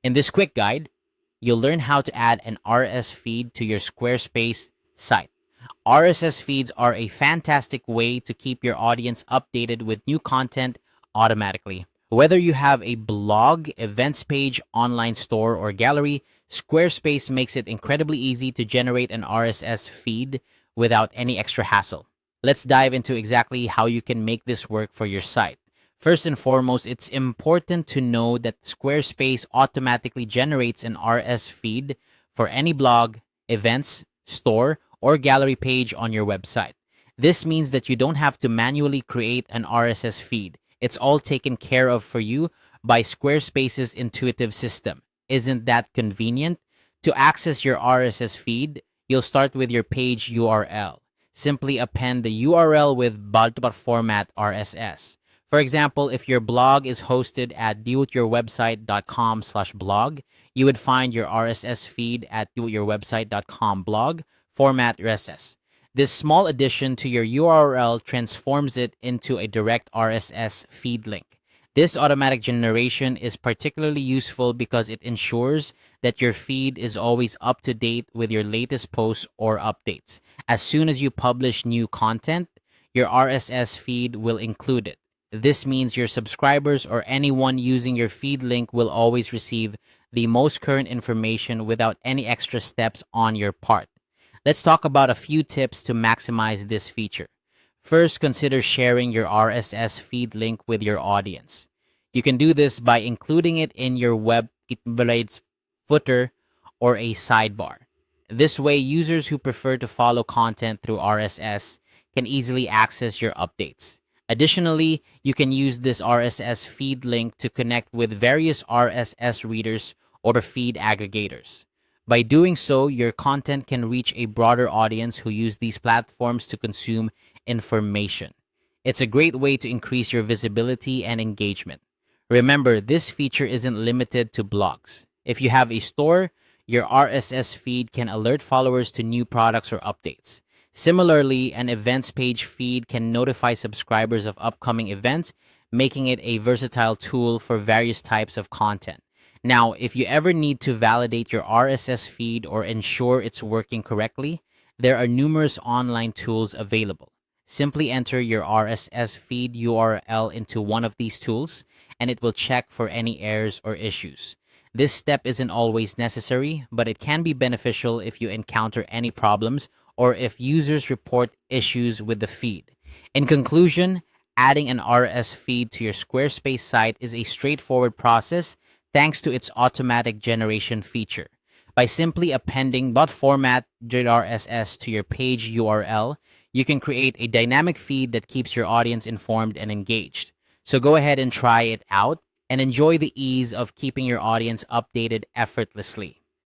In this quick guide, you'll learn how to add an RSS feed to your Squarespace site. RSS feeds are a fantastic way to keep your audience updated with new content automatically. Whether you have a blog, events page, online store, or gallery, Squarespace makes it incredibly easy to generate an RSS feed without any extra hassle. Let's dive into exactly how you can make this work for your site. First and foremost, it's important to know that Squarespace automatically generates an RSS feed for any blog, events, store, or gallery page on your website. This means that you don't have to manually create an RSS feed. It's all taken care of for you by Squarespace's intuitive system. Isn't that convenient? To access your RSS feed, you'll start with your page URL. Simply append the URL with bulk format RSS. For example, if your blog is hosted at doityourwebsite.com/blog, you would find your RSS feed at doityourwebsite.com blog format RSS. This small addition to your URL transforms it into a direct RSS feed link. This automatic generation is particularly useful because it ensures that your feed is always up to date with your latest posts or updates. As soon as you publish new content, your RSS feed will include it. This means your subscribers or anyone using your feed link will always receive the most current information without any extra steps on your part. Let's talk about a few tips to maximize this feature. First, consider sharing your RSS feed link with your audience. You can do this by including it in your web blades footer or a sidebar. This way, users who prefer to follow content through RSS can easily access your updates. Additionally, you can use this RSS feed link to connect with various RSS readers or feed aggregators. By doing so, your content can reach a broader audience who use these platforms to consume information. It's a great way to increase your visibility and engagement. Remember, this feature isn't limited to blogs. If you have a store, your RSS feed can alert followers to new products or updates. Similarly, an events page feed can notify subscribers of upcoming events, making it a versatile tool for various types of content. Now, if you ever need to validate your RSS feed or ensure it's working correctly, there are numerous online tools available. Simply enter your RSS feed URL into one of these tools, and it will check for any errors or issues. This step isn't always necessary, but it can be beneficial if you encounter any problems or if users report issues with the feed. In conclusion, adding an RSS feed to your Squarespace site is a straightforward process thanks to its automatic generation feature. By simply appending .format RSS to your page URL, you can create a dynamic feed that keeps your audience informed and engaged. So go ahead and try it out and enjoy the ease of keeping your audience updated effortlessly.